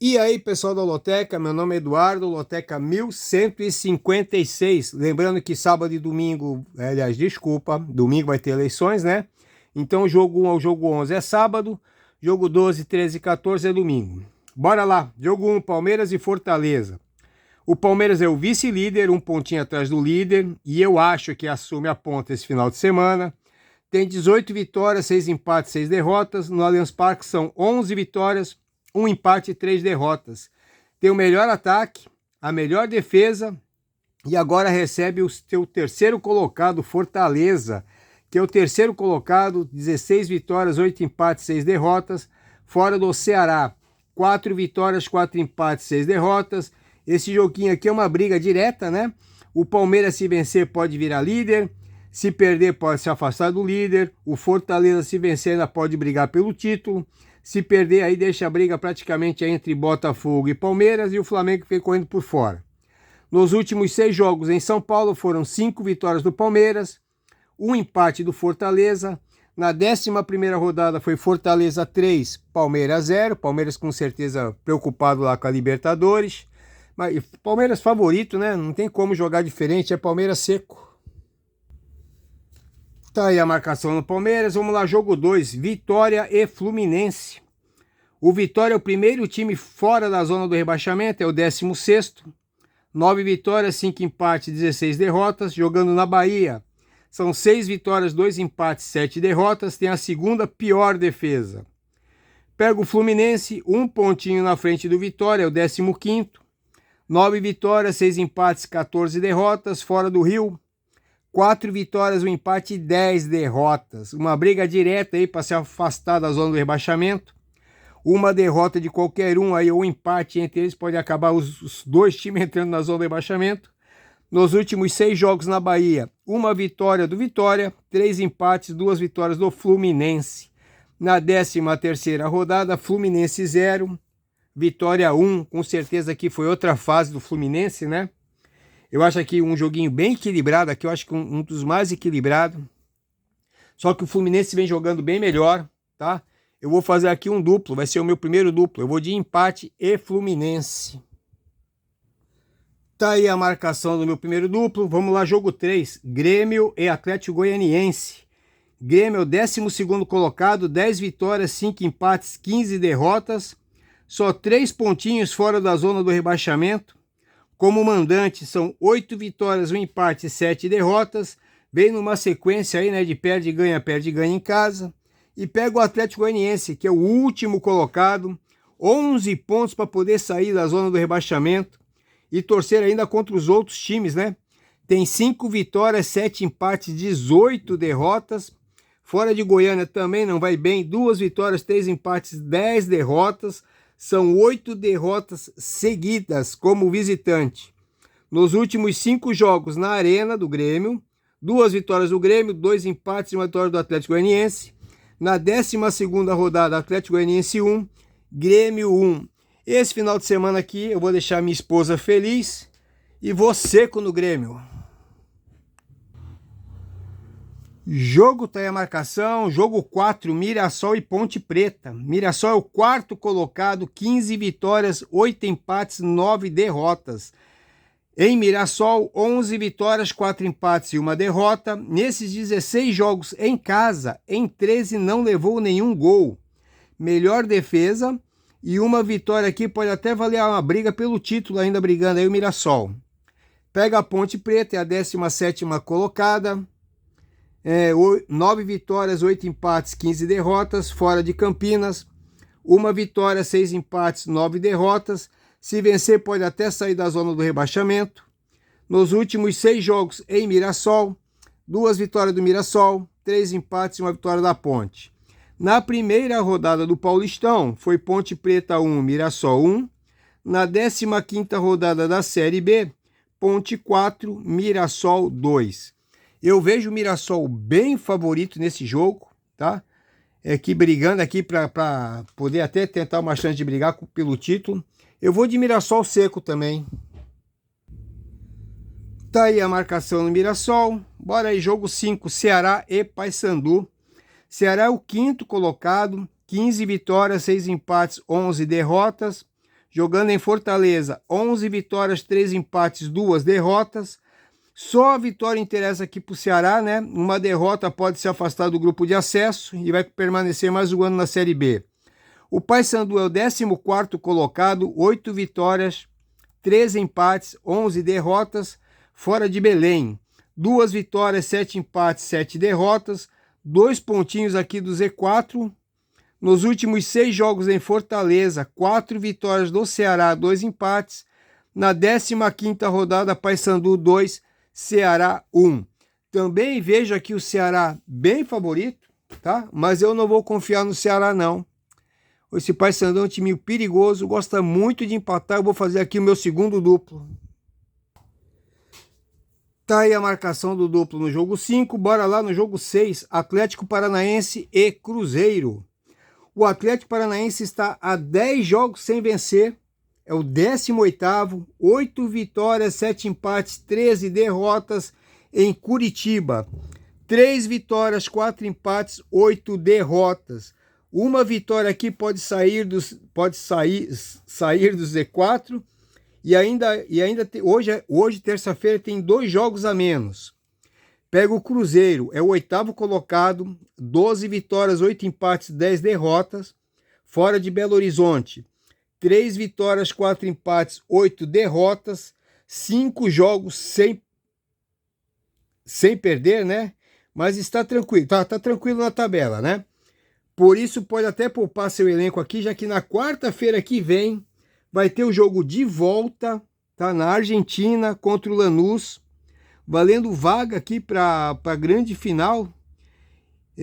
E aí, pessoal da Loteca, meu nome é Eduardo, Loteca 1156. Lembrando que sábado e domingo, aliás, desculpa, domingo vai ter eleições, né? Então, o jogo 1 ao jogo 11 é sábado, jogo 12, 13 e 14 é domingo. Bora lá, jogo 1, Palmeiras e Fortaleza. O Palmeiras é o vice-líder, um pontinho atrás do líder, e eu acho que assume a ponta esse final de semana. Tem 18 vitórias, 6 empates, 6 derrotas. No Allianz Parque são 11 vitórias, 1 empate e 3 derrotas. Tem o melhor ataque, a melhor defesa e agora recebe o seu terceiro colocado, Fortaleza, que é o terceiro colocado, 16 vitórias, 8 empates, 6 derrotas. Fora do Ceará, 4 vitórias, 4 empates, 6 derrotas. Esse joguinho aqui é uma briga direta, né? O Palmeiras, se vencer, pode virar líder. Se perder, pode se afastar do líder. O Fortaleza, se vencer, ainda pode brigar pelo título. Se perder, aí deixa a briga praticamente entre Botafogo e Palmeiras e o Flamengo fica correndo por fora. Nos últimos 6 jogos em São Paulo foram 5 vitórias do Palmeiras, 1 empate do Fortaleza. Na 11ª rodada foi Fortaleza 3, Palmeiras 0. Palmeiras com certeza preocupado lá com a Libertadores. Mas Palmeiras favorito, né? Não tem como jogar diferente, é Palmeiras seco. Tá aí a marcação no Palmeiras. Vamos lá, jogo 2, Vitória e Fluminense. O Vitória é o primeiro time fora da zona do rebaixamento, é o 16º. 9 vitórias, 5 empates, 16 derrotas. Jogando na Bahia, são 6 vitórias, 2 empates, 7 derrotas. Tem a segunda pior defesa. Pega o Fluminense, 1 pontinho na frente do Vitória, é o 15º. 9 vitórias, 6 empates, 14 derrotas. Fora do Rio, 4 vitórias, 1 empate e 10 derrotas. Uma briga direta aí para se afastar da zona do rebaixamento. Uma derrota de qualquer um aí, ou um empate entre eles, pode acabar os dois times entrando na zona do rebaixamento. Nos últimos 6 jogos na Bahia, 1 vitória do Vitória, 3 empates, 2 vitórias do Fluminense. Na 13ª rodada, Fluminense 0, Vitória 1. Com certeza que foi outra fase do Fluminense, né? Eu acho aqui um joguinho bem equilibrado, aqui eu acho que um dos mais equilibrados. Só que o Fluminense vem jogando bem melhor, tá? Eu vou fazer aqui um duplo, vai ser o meu primeiro duplo. Eu vou de empate e Fluminense. Tá aí a marcação do meu primeiro duplo. Vamos lá, jogo 3, Grêmio e Atlético Goianiense. Grêmio é o 12º colocado, 10 vitórias, 5 empates, 15 derrotas. Só 3 pontinhos fora da zona do rebaixamento. Como mandante, são 8 vitórias, 1 empate e 7 derrotas. Vem numa sequência aí, né, de perde e ganha em casa. E pega o Atlético Goianiense, que é o último colocado. 11 pontos para poder sair da zona do rebaixamento. E torcer ainda contra os outros times, né? Tem 5 vitórias, 7 empates, 18 derrotas. Fora de Goiânia também não vai bem. 2 vitórias, 3 empates, 10 derrotas. São 8 derrotas seguidas como visitante. Nos últimos 5 jogos na arena do Grêmio, 2 vitórias do Grêmio, 2 empates e 1 vitória do Atlético Goianiense. Na 12ª rodada, Atlético Goianiense 1, Grêmio 1. Esse final de semana aqui eu vou deixar minha esposa feliz e vou seco no Grêmio. Jogo tá aí a marcação, jogo 4, Mirassol e Ponte Preta. Mirassol é o 4º colocado, 15 vitórias, 8 empates, 9 derrotas. Em Mirassol, 11 vitórias, 4 empates e 1 derrota. Nesses 16 jogos em casa, em 13 não levou nenhum gol. Melhor defesa e 1 vitória aqui pode até valer uma briga pelo título, ainda brigando aí o Mirassol. Pega a Ponte Preta, é a 17ª colocada. 9 vitórias, 8 empates, 15 derrotas. Fora de Campinas, 1 vitória, 6 empates, 9 derrotas. Se vencer, pode até sair da zona do rebaixamento. Nos últimos 6 jogos em Mirassol, 2 vitórias do Mirassol, 3 empates e 1 vitória da Ponte. Na primeira rodada do Paulistão, foi Ponte Preta 1, Mirassol 1. Na 15ª rodada da Série B, Ponte 4, Mirassol 2. Eu vejo o Mirassol bem favorito nesse jogo, tá? Aqui brigando aqui para poder até tentar uma chance de brigar pelo título. Eu vou de Mirassol seco também. Tá aí a marcação no Mirassol. Bora aí, jogo 5, Ceará e Paysandu. Ceará é o 5º colocado, 15 vitórias, 6 empates, 11 derrotas. jogando em Fortaleza, 11 vitórias, 3 empates, 2 derrotas. Só a vitória interessa aqui para o Ceará, né? Uma derrota pode se afastar do grupo de acesso e vai permanecer mais um ano na Série B. O Paysandu é o 14º colocado, 8 vitórias, 3 empates, 11 derrotas, fora de Belém. 2 vitórias, 7 empates, 7 derrotas, 2 pontinhos aqui do Z4. Nos últimos 6 jogos em Fortaleza, 4 vitórias do Ceará, 2 empates. Na 15ª rodada, Paysandu 2, Ceará 1. Também vejo aqui o Ceará bem favorito, tá? Mas eu não vou confiar no Ceará, não. Esse Paysandu é um time perigoso, gosta muito de empatar. Eu vou fazer aqui o meu segundo duplo. Tá aí a marcação do duplo no jogo 5. Bora lá no jogo 6, Atlético Paranaense e Cruzeiro. O Atlético Paranaense está a 10 jogos sem vencer. É o 18º, 8 vitórias, 7 empates, 13 derrotas em Curitiba. 3 vitórias, 4 empates, 8 derrotas. Uma vitória aqui pode sair do Z4 e ainda hoje terça-feira, tem 2 jogos a menos. Pega o Cruzeiro, é o 8º colocado, 12 vitórias, 8 empates, 10 derrotas, fora de Belo Horizonte. 3 vitórias, 4 empates, 8 derrotas, 5 jogos sem perder, né? Mas está tranquilo, tá tranquilo na tabela, né? Por isso pode até poupar seu elenco aqui, já que na quarta-feira que vem vai ter o jogo de volta, tá? Na Argentina contra o Lanús, valendo vaga aqui para a grande final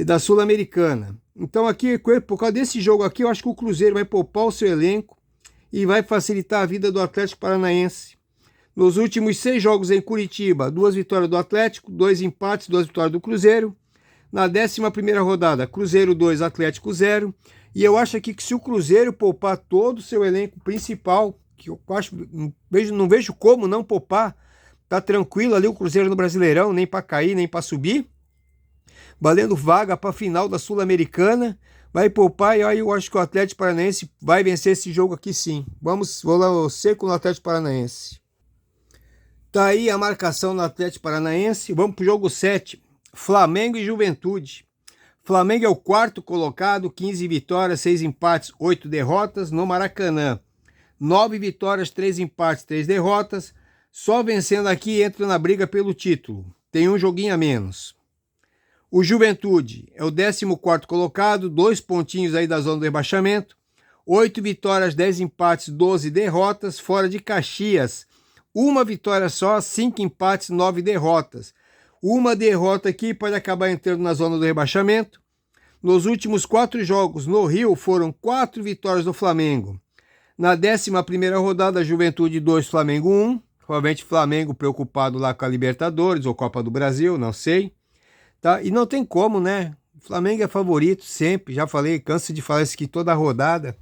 da Sul-Americana. Então aqui, por causa desse jogo aqui, eu acho que o Cruzeiro vai poupar o seu elenco e vai facilitar a vida do Atlético Paranaense. Nos últimos 6 jogos em Curitiba, 2 vitórias do Atlético, 2 empates, 2 vitórias do Cruzeiro. Na 11ª rodada, Cruzeiro 2, Atlético 0. E eu acho aqui que se o Cruzeiro poupar todo o seu elenco principal, que eu acho, não vejo como não poupar, tá tranquilo ali o Cruzeiro no Brasileirão, nem para cair, nem para subir, valendo vaga para a final da Sul-Americana. Vai poupar e aí eu acho que o Atlético Paranaense vai vencer esse jogo aqui sim. Vou lá seco no Atlético Paranaense. Tá aí a marcação no Atlético Paranaense. Vamos pro jogo 7. Flamengo e Juventude. Flamengo é o 4º colocado, 15 vitórias, 6 empates, 8 derrotas no Maracanã. 9 vitórias, 3 empates, 3 derrotas. Só vencendo aqui entra na briga pelo título. Tem um joguinho a menos. O Juventude é o 14º colocado, 2 pontinhos aí da zona do rebaixamento, 8 vitórias, 10 empates, 12 derrotas, fora de Caxias, 1 vitória só, 5 empates, 9 derrotas. Uma derrota aqui pode acabar entrando na zona do rebaixamento. Nos últimos 4 jogos no Rio foram 4 vitórias do Flamengo. Na 11ª rodada, Juventude 2, Flamengo 1, provavelmente Flamengo preocupado lá com a Libertadores ou Copa do Brasil, não sei. Tá? E não tem como, né? O Flamengo é favorito sempre, já falei, canso de falar isso aqui toda a rodada.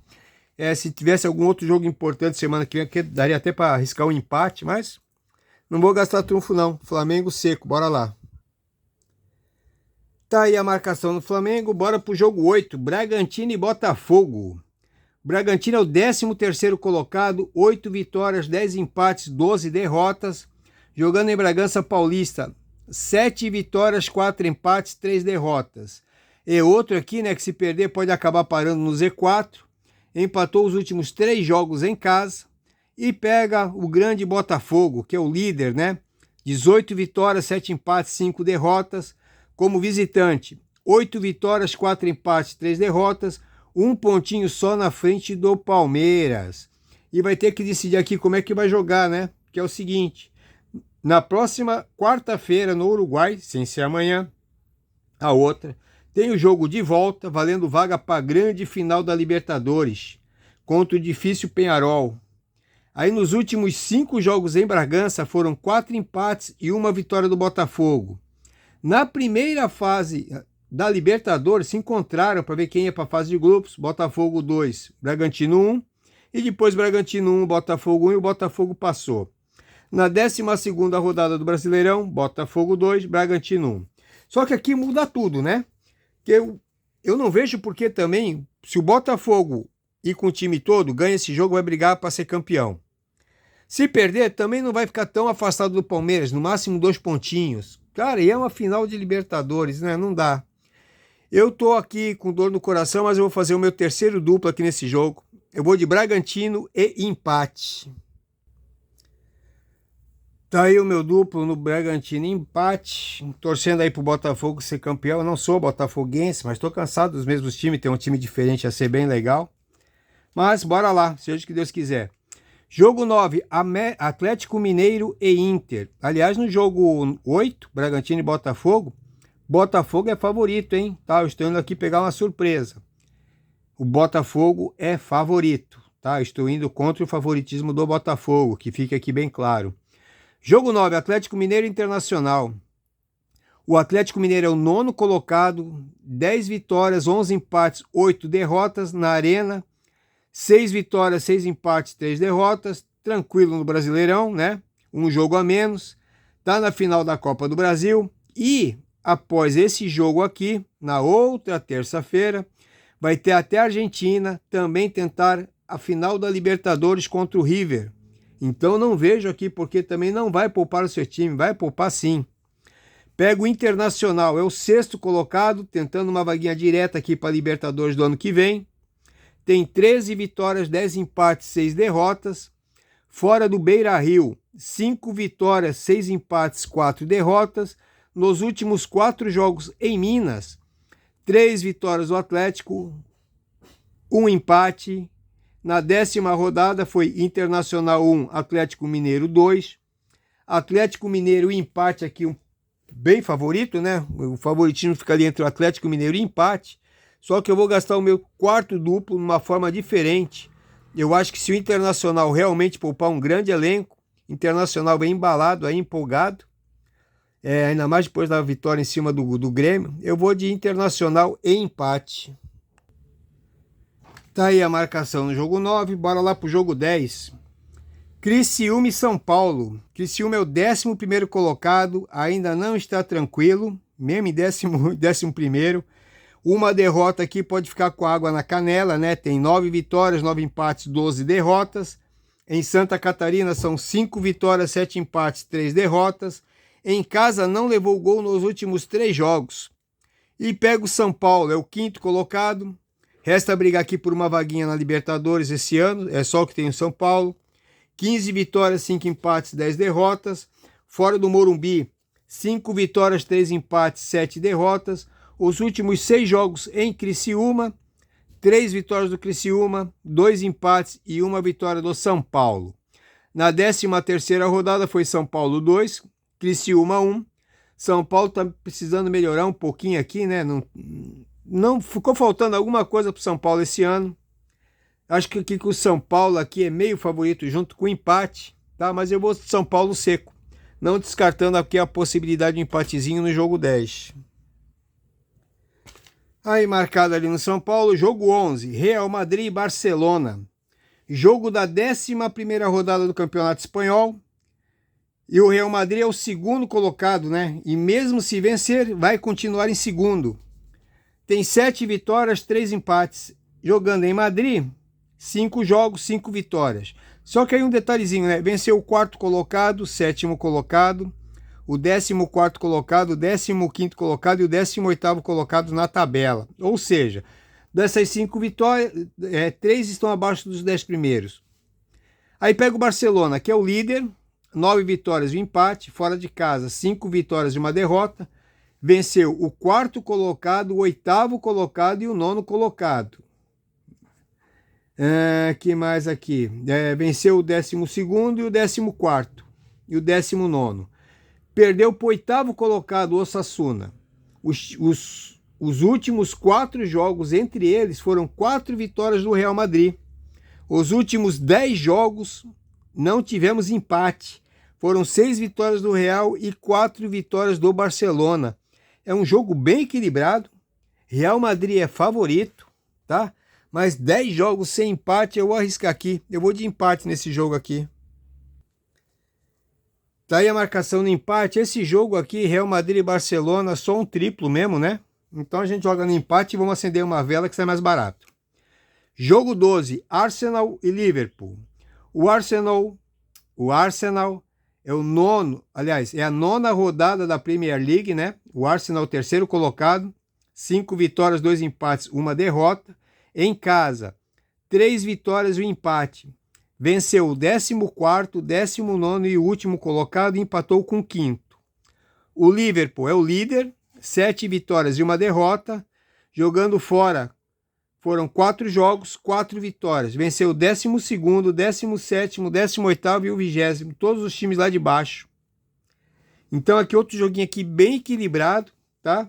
Se tivesse algum outro jogo importante semana que vem, daria até para arriscar um empate, mas não vou gastar trunfo não. Flamengo seco, bora lá. Tá aí a marcação no Flamengo, bora pro jogo 8, Bragantino e Botafogo. Bragantino é o 13º colocado, 8 vitórias, 10 empates, 12 derrotas, jogando em Bragança Paulista. 7 vitórias, 4 empates, 3 derrotas. E outro aqui, né, que se perder pode acabar parando no Z4. Empatou os últimos 3 jogos em casa. E pega o grande Botafogo, que é o líder, né? 18 vitórias, 7 empates, 5 derrotas. Como visitante, 8 vitórias, 4 empates, 3 derrotas. 1 pontinho só na frente do Palmeiras. E vai ter que decidir aqui como é que vai jogar, né? Que é o seguinte... Na próxima quarta-feira, no Uruguai, sem ser amanhã, a outra, tem o jogo de volta, valendo vaga para a grande final da Libertadores, contra o difícil Peñarol. Aí nos últimos 5 jogos em Bragança, foram 4 empates e 1 vitória do Botafogo. Na primeira fase da Libertadores, se encontraram para ver quem ia para a fase de grupos, Botafogo 2, Bragantino 1, e depois Bragantino 1, Botafogo 1, e o Botafogo passou. Na 12ª rodada do Brasileirão, Botafogo 2, Bragantino 1. Só que aqui muda tudo, né? Que eu não vejo porque também, se o Botafogo ir com o time todo, ganha esse jogo, vai brigar para ser campeão. Se perder, também não vai ficar tão afastado do Palmeiras, no máximo 2 pontinhos. Cara, e é uma final de Libertadores, né? Não dá. Eu tô aqui com dor no coração, mas eu vou fazer o meu terceiro duplo aqui nesse jogo. Eu vou de Bragantino e empate. Tá aí o meu duplo no Bragantino empate, torcendo aí pro Botafogo ser campeão. Eu não sou botafoguense, mas tô cansado dos mesmos times, tem um time diferente, ia ser bem legal. Mas bora lá, seja o que Deus quiser. Jogo 9, Atlético Mineiro e Inter. Aliás, no jogo 8, Bragantino e Botafogo, Botafogo é favorito, hein? Tá, eu estou indo aqui pegar uma surpresa. O Botafogo é favorito, tá? Eu estou indo contra o favoritismo do Botafogo, que fica aqui bem claro. Jogo 9, Atlético Mineiro e Internacional. O Atlético Mineiro é o 9º colocado, 10 vitórias, 11 empates, 8 derrotas na Arena. 6 vitórias, 6 empates, 3 derrotas. Tranquilo no Brasileirão, né? Um jogo a menos. Tá na final da Copa do Brasil. E após esse jogo aqui, na outra terça-feira, vai ter até a Argentina também tentar a final da Libertadores contra o River. Então não vejo aqui porque também não vai poupar o seu time, vai poupar sim. Pega o Internacional, é o 6º colocado, tentando uma vaguinha direta aqui para a Libertadores do ano que vem. Tem 13 vitórias, 10 empates, 6 derrotas. Fora do Beira-Rio, 5 vitórias, 6 empates, 4 derrotas. Nos últimos 4 jogos em Minas, 3 vitórias do Atlético, 1 empate. Na 10ª rodada foi Internacional 1, Atlético Mineiro 2. Atlético Mineiro empate aqui, bem favorito, né? O favoritismo fica ali entre o Atlético Mineiro e empate. Só que eu vou gastar o meu quarto duplo de uma forma diferente. Eu acho que se o Internacional realmente poupar um grande elenco, Internacional bem embalado, aí empolgado, ainda mais depois da vitória em cima do Grêmio, eu vou de Internacional e empate. Tá aí a marcação no jogo 9, bora lá pro jogo 10. Criciúma e São Paulo. Criciúma é o 11º colocado, ainda não está tranquilo, mesmo em 11º. Uma derrota aqui pode ficar com água na canela, né? Tem 9 vitórias, 9 empates, 12 derrotas. Em Santa Catarina são 5 vitórias, 7 empates, 3 derrotas. Em casa não levou gol nos últimos 3 jogos. E pega o São Paulo, é o 5º colocado. Resta brigar aqui por uma vaguinha na Libertadores esse ano, é só o que tem o São Paulo. 15 vitórias, 5 empates, 10 derrotas. Fora do Morumbi, 5 vitórias, 3 empates, 7 derrotas. Os últimos 6 jogos em Criciúma, 3 vitórias do Criciúma, 2 empates e 1 vitória do São Paulo. Na 13ª rodada foi São Paulo 2, Criciúma 1. São Paulo está precisando melhorar um pouquinho aqui, né? Não ficou faltando alguma coisa para o São Paulo esse ano. Acho que o São Paulo aqui é meio favorito junto com o empate, tá? Mas eu vou de São Paulo seco, não descartando aqui a possibilidade de um empatezinho no jogo 10. Aí marcado ali no São Paulo, jogo 11, Real Madrid e Barcelona. Jogo da 11ª rodada do Campeonato Espanhol. E o Real Madrid é o 2º colocado, né? E mesmo se vencer, vai continuar em 2º. Tem 7 vitórias, 3 empates. Jogando em Madrid, 5 jogos, 5 vitórias. Só que aí um detalhezinho, né? Venceu o 4º colocado, 7º colocado, o 14º colocado, o 15º colocado e o 18º colocado na tabela. Ou seja, dessas 5 vitórias, 3 estão abaixo dos 10 primeiros. Aí pega o Barcelona, que é o líder, 9 vitórias e um empate, fora de casa, 5 vitórias e uma derrota. Venceu o 4º colocado, o 8º colocado e o 9º colocado. Que mais aqui? Venceu o 12º e o 14º e o 19º. Perdeu para o 8º colocado, o Osasuna. Os últimos 4 jogos entre eles foram 4 vitórias do Real Madrid. Os últimos 10 jogos não tivemos empate. Foram 6 vitórias do Real e 4 vitórias do Barcelona. É um jogo bem equilibrado. Real Madrid é favorito, tá? Mas 10 jogos sem empate eu vou arriscar aqui. Eu vou de empate nesse jogo aqui. Tá aí a marcação no empate. Esse jogo aqui, Real Madrid e Barcelona, só um triplo mesmo, né? Então a gente joga no empate e vamos acender uma vela que sai mais barato. Jogo 12, Arsenal e Liverpool. O Arsenal é o nono, aliás, é a nona rodada da Premier League, né? O Arsenal, terceiro colocado, 5 vitórias, 2 empates, 1 derrota. Em casa, 3 vitórias e 1 empate. Venceu o 14º, 19º e o último colocado e empatou com o 5º. O Liverpool é o líder, 7 vitórias e 1 derrota. Jogando fora, foram 4 jogos, 4 vitórias. Venceu o 12º, 17º, 18º e o 20º. Todos os times lá de baixo. Então aqui outro joguinho aqui bem equilibrado, tá?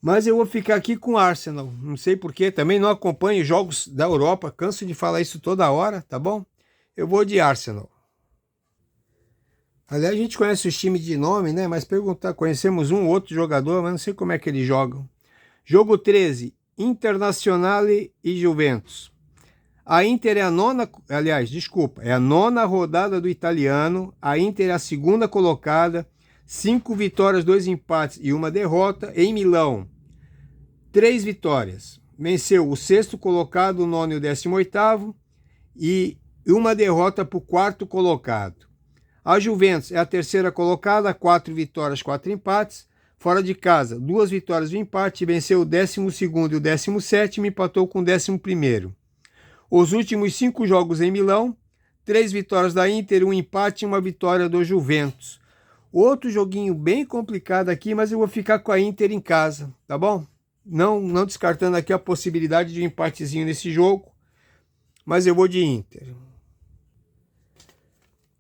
Mas eu vou ficar aqui com o Arsenal. Não sei porquê, também não acompanho jogos da Europa. Canso de falar isso toda hora, tá bom? Eu vou de Arsenal. Aliás, a gente conhece os times de nome, né? Mas conhecemos um ou outro jogador, mas não sei como é que eles jogam. Jogo 13, Internazionale e Juventus. A Inter é a nona, é a nona rodada do italiano. A Inter é a segunda colocada, 5 vitórias, 2 empates e 1 derrota. Em Milão, 3 vitórias. Venceu o sexto colocado, o nono e o 18º e 1 derrota para o quarto colocado. A Juventus é a terceira colocada, 4 vitórias, 4 empates. Fora de casa, 2 vitórias e 1 empate, venceu o 12º e o 17º, empatou com o 11º. Os últimos 5 jogos em Milão, 3 vitórias da Inter, 1 empate e 1 vitória do Juventus. Outro joguinho bem complicado aqui, mas eu vou ficar com a Inter em casa, tá bom? Não descartando aqui a possibilidade de um empatezinho nesse jogo, mas eu vou de Inter.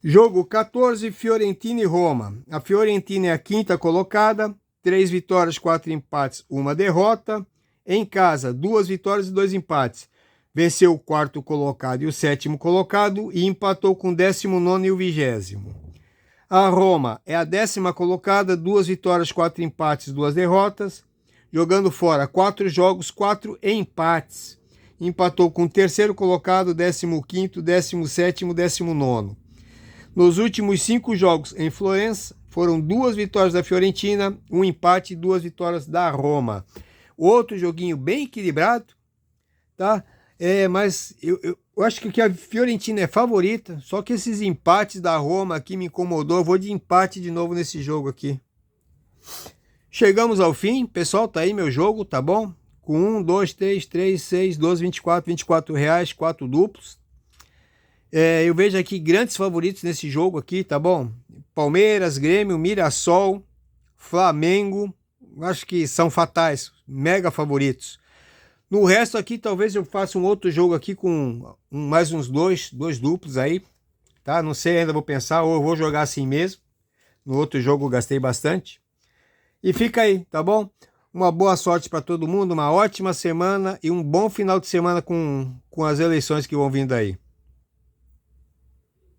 Jogo 14, Fiorentina e Roma. A Fiorentina é a quinta colocada, 3 vitórias, 4 empates, 1 derrota. Em casa, 2 vitórias e 2 empates. Venceu o quarto colocado e o sétimo colocado e empatou com o 19º e o 20º. A Roma é a 10ª colocada, 2 vitórias, 4 empates, 2 derrotas. Jogando fora, 4 jogos, 4 empates. Empatou com o terceiro colocado, 15º, 17º, 19º. Nos últimos 5 jogos em Florença, foram 2 vitórias da Fiorentina, 1 empate e 2 vitórias da Roma. Outro joguinho bem equilibrado, tá? Mas eu acho que a Fiorentina é favorita, só que esses empates da Roma aqui me incomodou. Eu vou de empate de novo nesse jogo aqui. Chegamos ao fim, pessoal, tá aí meu jogo, tá bom? Com 1, 2, 3, 6, 12, 24 reais, 4 duplos. Eu vejo aqui grandes favoritos nesse jogo aqui, tá bom? Palmeiras, Grêmio, Mirassol, Flamengo, acho que são fatais, mega favoritos. No resto aqui, talvez eu faça um outro jogo aqui com mais uns dois duplos aí, tá? Não sei, ainda vou pensar, ou eu vou jogar assim mesmo. No outro jogo eu gastei bastante. E fica aí, tá bom? Uma boa sorte para todo mundo, uma ótima semana e um bom final de semana com as eleições que vão vindo aí.